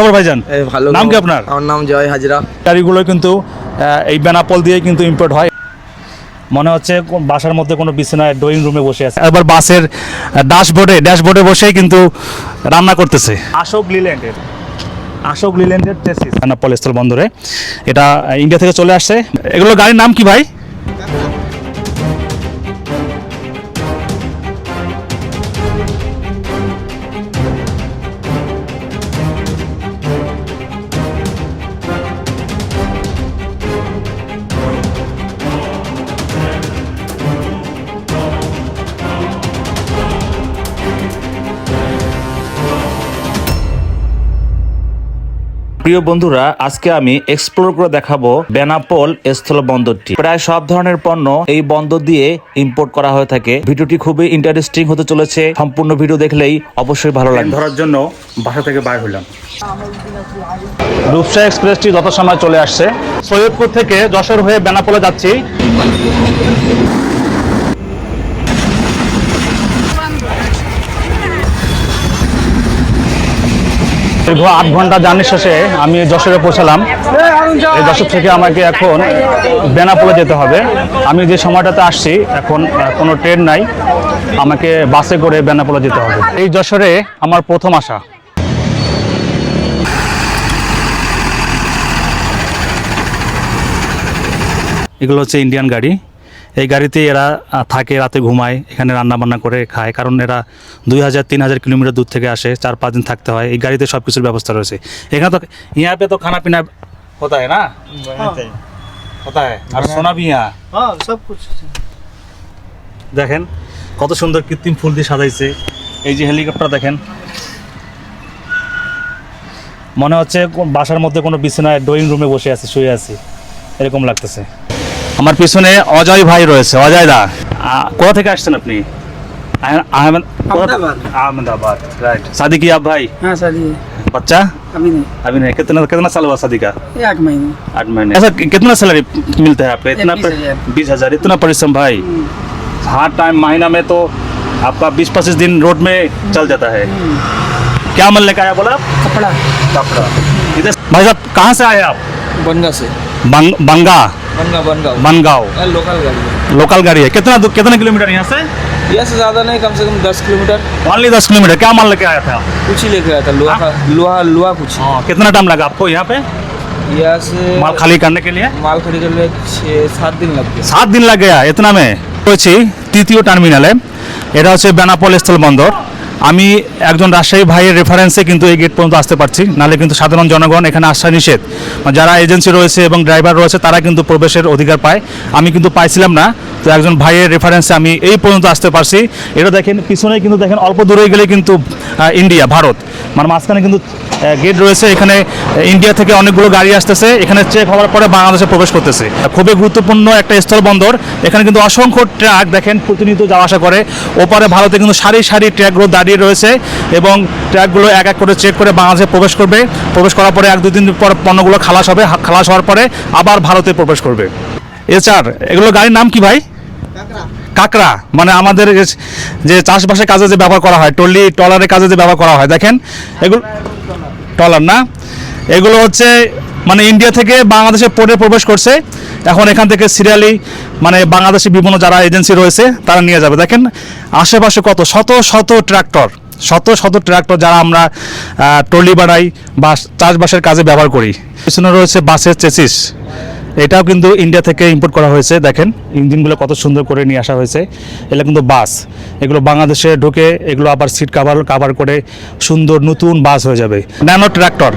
খবর ভাইজান? ভালো। নাম কি আপনার? আমার নাম জয় হাজরা। গাড়িগুলো কিন্তু এই বেনাপোল দিয়ে কিন্তু ইম্পোর্ট হয়। মনে হচ্ছে বাসার মধ্যে কোনো বিছানায় ড্রয়িং রুমে বসে আছে, এবার বাসের ড্যাশবোর্ডে বসেই কিন্তু রান্না করতেছে। আশোক লিল্যান্ডের টেসিস বেনাপোল স্থল বন্দরে, এটা ইন্ডিয়া থেকে চলে আসছে। এগুলো গাড়ির নাম কি ভাই? প্রিয় বন্ধুরা, আজকে আমি এক্সপ্লোর করে দেখাবো বেনাপোল স্থলবন্দরটি। প্রায় সব ধরনের পণ্য এই বন্দর দিয়ে ইম্পোর্ট করা হয়ে থাকে। ভিডিওটি খুবই ইন্টারেস্টিং হতে চলেছে, সম্পূর্ণ ভিডিও দেখলেই অবশ্যই ভালো লাগবে। ধরার জন্য বাসা থেকে বাইর হইলাম। রূপসা এক্সপ্রেসটি যত সময় চলে আসছে। সৈয়দপুর থেকে যশোর হয়ে বেনাপোলে যাচ্ছি। দীর্ঘ 8 ঘন্টা জার্নি শেষে আমি যশোরে পৌঁছালাম। এই যশোর থেকে আমাকে এখন বেনাপোলে যেতে হবে। আমি যে সময়টাতে আসছি এখন কোনো ট্রেন নাই, আমাকে বাসে করে বেনাপোলে যেতে হবে। এই যশোরে আমার প্রথম আসা। এগুলো হচ্ছে ইন্ডিয়ান গাড়ি। এই গাড়িতে এরা থাকে, রাতে ঘুমায়, এখানে রান্না বান্না করে খায়, কারণ এরা 2000-3000 কিলোমিটার দূর থেকে আসে, 4-5 দিন থাকতে হয়। এই গাড়িতে সব কিছুর ব্যবস্থা রয়েছে। এখানে তো यहाँ पे तो खाना पीना होता है ना? होता है और सोना भी यहाँ। হ্যাঁ, সব কিছু। দেখেন কত সুন্দর কৃত্রিম ফুল দিয়ে সাজাইছে। এই যে হেলিকপ্টার দেখেন, মনে হচ্ছে বাসার মধ্যে কোনো বিছানায় ড্রয়িং রুমে বসে আছে, শুয়ে আছি, এরকম লাগতেছে। আমার পিছনে অজয় ভাই রয়েছে। অজয় দা, কোথা থেকে আসছেন আপনি? अहमदाबाद, राइट। शादी की आप भाई? हाँ शादी है। बच्चा अभी नहीं। अभी नहीं। कितना साल हुआ शादी का? 8 महीने। 8 महीने। ऐसा कितना सैलरी मिलता है आपका? इतना 20,000। इतना परिश्रम भाई। हाँ, टाइम महीना में तो आपका 20-25 दिन रोड में चल जाता है। क्या मन लेकर आया बोला? कपड़ा। कपड़ा। इधर भाई साहब कहाँ से आए आप? बनगा से। बंगा बनगांव। लोकल गाड़ी है। लोकल गाड़ी है। कितना किलोमीटर यहाँ से? यहाँ से ज्यादा नहीं, कम से कम 10 किलोमीटर। Only 10 kilometre. क्या माल लेके आया था आप? कुछ ही लेके आया था, लोहा का, लोहा कुछ। हाँ, कितना टाइम लगा आपको यहाँ पे यहाँ से माल खाली करने के लिए? माल खड़ी करने 6-7 दिन लग गए। 7 दिन लग गया इतना में। হচ্ছে তৃতীয় টার্মিনালে, এটা হচ্ছে বেনাপোল স্থল বন্দর। আমি একজন রাজশাহী ভাইয়ের রেফারেন্সে কিন্তু এই গেট পর্যন্ত আসতে পারছি, নাহলে কিন্তু সাধারণ জনগণ এখানে আসা নিষেধ। যারা এজেন্সি রয়েছে এবং ড্রাইভার রয়েছে তারা কিন্তু প্রবেশের অধিকার পায়, আমি কিন্তু পাইছিলাম না। তো একজন ভাইয়ের রেফারেন্সে আমি এই পর্যন্ত আসতে পারছি। এটা দেখেন পিছনে কিন্তু দেখেন অল্প দূরে গেলে কিন্তু ইন্ডিয়া, ভারত, মানে মাঝখানে কিন্তু গেট রয়েছে। এখানে ইন্ডিয়া থেকে অনেকগুলো গাড়ি আসতেছে, এখানে চেক হওয়ার পরে বাংলাদেশে প্রবেশ করতেছে। খুবই গুরুত্বপূর্ণ একটা স্থল বন্দর। এখানে কিন্তু অসংখ্য ট্রাক দেখেন প্রতিনিয়ত যাওয়া আসা করে। ওপারে ভারতে কিন্তু সারি সারি ট্রাকগুলো দাঁড়িয়ে রয়েছে এবং ট্রাকগুলো এক এক করে চেক করে বাংলাদেশে প্রবেশ করবে। প্রবেশ করার পরে 1-2 দিন পর পণ্যগুলো খালাস হবে, খালাস হওয়ার পরে আবার ভারতে প্রবেশ করবে। এছাড়া এগুলো গাড়ির নাম কি ভাই? কাকড়া, মানে আমাদের যে চাষবাসের কাজে যে ব্যবহার করা হয়, ট্রলারের কাজে যে ব্যবহার করা হয়। দেখেন এগুলো ট্রলার না, এগুলো হচ্ছে মানে ইন্ডিয়া থেকে বাংলাদেশে পোর্টে প্রবেশ করছে। এখন এখান থেকে সিরিয়ালি মানে বাংলাদেশি বিভিন্ন যারা এজেন্সি রয়েছে তারা নিয়ে যাবে। দেখেন আশেপাশে কত শত ট্রাক্টর যারা আমরা ট্রলি বানাই বা চাষবাসের কাজে ব্যবহার করি। পিছনে রয়েছে বাসের চেসিস, এটাও কিন্তু ইন্ডিয়া থেকে ইম্পোর্ট করা হয়েছে। দেখেন ইঞ্জিনগুলো কত সুন্দর করে নিয়ে আসা হয়েছে। এগুলো কিন্তু বাস, এগুলো বাংলাদেশে ঢুকে এগুলো আবার সিট কাভার করে সুন্দর নতুন বাস হয়ে যাবে। ন্যানো ট্র্যাক্টর,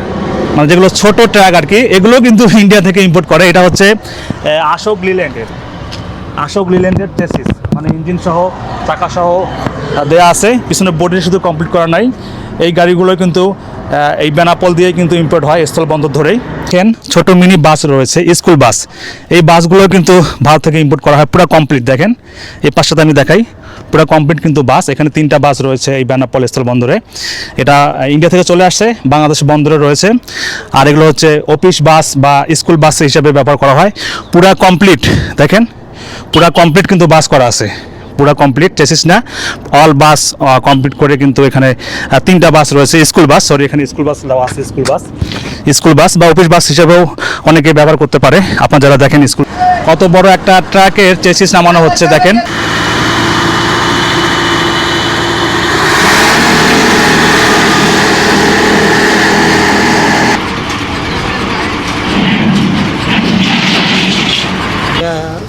মানে যেগুলো ছোট ট্রাক আর কি, এগুলো কিন্তু ইন্ডিয়া থেকে ইম্পোর্ট করে। এটা হচ্ছে আশোক লিল্যান্ডের টেসিস, মানে ইঞ্জিন সহ চাকা সহ দেয়া আছে। পিছনে বডি শুধু কমপ্লিট করা নাই। এই গাড়িগুলো কিন্তু এই বেনাপোল দিয়ে কিন্তু ইম্পোর্ট হয় স্থল বন্দর ধরেই। ছোট মিনি বাস রয়েছে, স্কুল বাস। এই বাসগুলো কিন্তু ভারত থেকে ইম্পোর্ট করা হয়, পুরো কমপ্লিট। দেখেন এই পাশটাতে আমি দেখাই, পুরো কমপ্লিট কিন্তু বাস। এখানে 3টা বাস রয়েছে এই বেনাপোল স্থল বন্দরে। এটা ইন্ডিয়া থেকে চলে আসছে, বাংলাদেশ বন্দরে রয়েছে। আর এগুলো হচ্ছে অফিস বাস বা স্কুল বাস হিসেবে ব্যবহার করা হয়। পুরো কমপ্লিট, দেখেন পুরো কমপ্লিট কিন্তু বাস করা আছে, পুরো কমপ্লিট চেসিস না, অল বাস কমপ্লিট করে কিন্তু এখানে 3টা বাস রয়েছে, স্কুল বাস, সরি এখানে স্কুল বাস দেওয়া আছে, স্কুল বাস বা অফিস বাস হিসেবেও অনেকে ব্যবহার করতে পারে। আপনারা যারা দেখেন স্কুল, কত বড় একটা ট্রাকের চেসিস নামানো হচ্ছে দেখেন।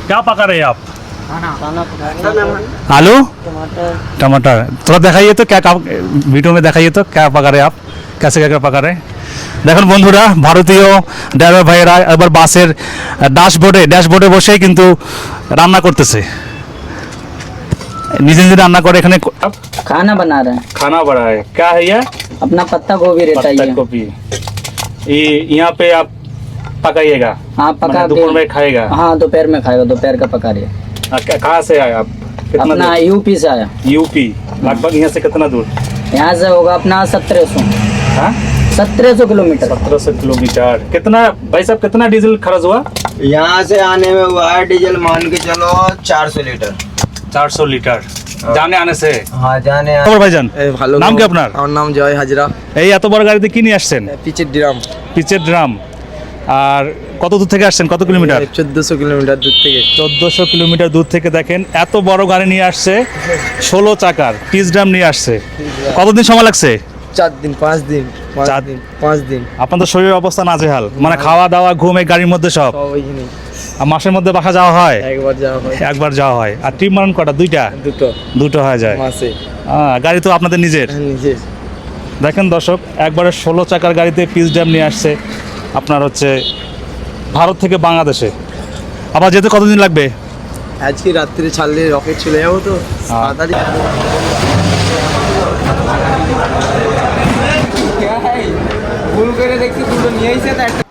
क्या पका रहे हैं आप? आलू टमाटर। थोड़ा दिखाइए तो क्या वीडियो में दिखाइए तो क्या पका रहे हैं आप, कैसे क्या पका रहे हैं। দেখুন বন্ধুরা, ভারতীয় ড্রাইভার ভাইয়েরা এবার বাসের ড্যাশবোর্ডে বসেই কিন্তু রান্না করতেছে, নিজে নিজে রান্না করে। এখানে खाना बना रहे हैं। खाना बना है, क्या है ये? अपना पत्ता गोभी रहता है पत्ता ये। गोभी। ये यहाँ पे आप पकाइएगा? हाँ पका मतलब दोपहर में के खाएगा? हाँ दोपहर में खाएगा, दोपहर का पका रही है। कहाँ से आए आप? कितना अपना यूपी से आया। यूपी। लगभग यहाँ से कितना दूर? यहाँ से होगा अपना 1700 हाँ 1700 किलोमीटर। 1700 किलोमीटर। कितना भाई साहब, कितना डीजल खर्च हुआ? यहाँ से आने में हुआ है डीजल मान के चलो 400 लीटर। 400 लीटर जाने आने से। हाँ जाने খবর ভাইজান, ভালো নাম কি আপনার? আমার নাম জয় হাজরা। এই এত বড় গাড়িতে কি নিয়ে আসছেন? পিচের ড্রাম পিচের ড্রাম। আর কত দূর থেকে আসছেন, কত কিলোমিটার? 1400 কিলোমিটার দূর থেকে। 1400 কিলোমিটার দূর থেকে দেখেন এত বড় গাড়ি নিয়ে আসছে, 16 চাকার পিচ ড্রাম নিয়ে আসছে। কতদিন সময় লাগছে? 4 দিন 5 দিন 5 দিন আপনাদের শরীরের অবস্থা নাজেহাল, মানে খাওয়া দাওয়া ঘুম এই গাড়ির মধ্যে সব। সব ওইখানে আর মাসের মধ্যে বাসা যাওয়া হয়? একবার যাওয়া হয়, একবার যাওয়া হয়। আর ট্রিপ মারণ কটা? দুটো হয়ে যায়। মাসে গাড়ি তো আপনাদের নিজের। নিজে। দেখেন দর্শক, একবারে 16 চাকার গাড়িতে পিচ ড্যাম নিয়ে আসছে আপনার হচ্ছে ভারত থেকে বাংলাদেশে। আবার যেতে কতদিন লাগবে? আজকে রাত্রে ছাড়লে রকেট চলে যাবো তো তাড়াতাড়ি। ভুল করে দেখছি দুটো নিয়ে এসে তো একটা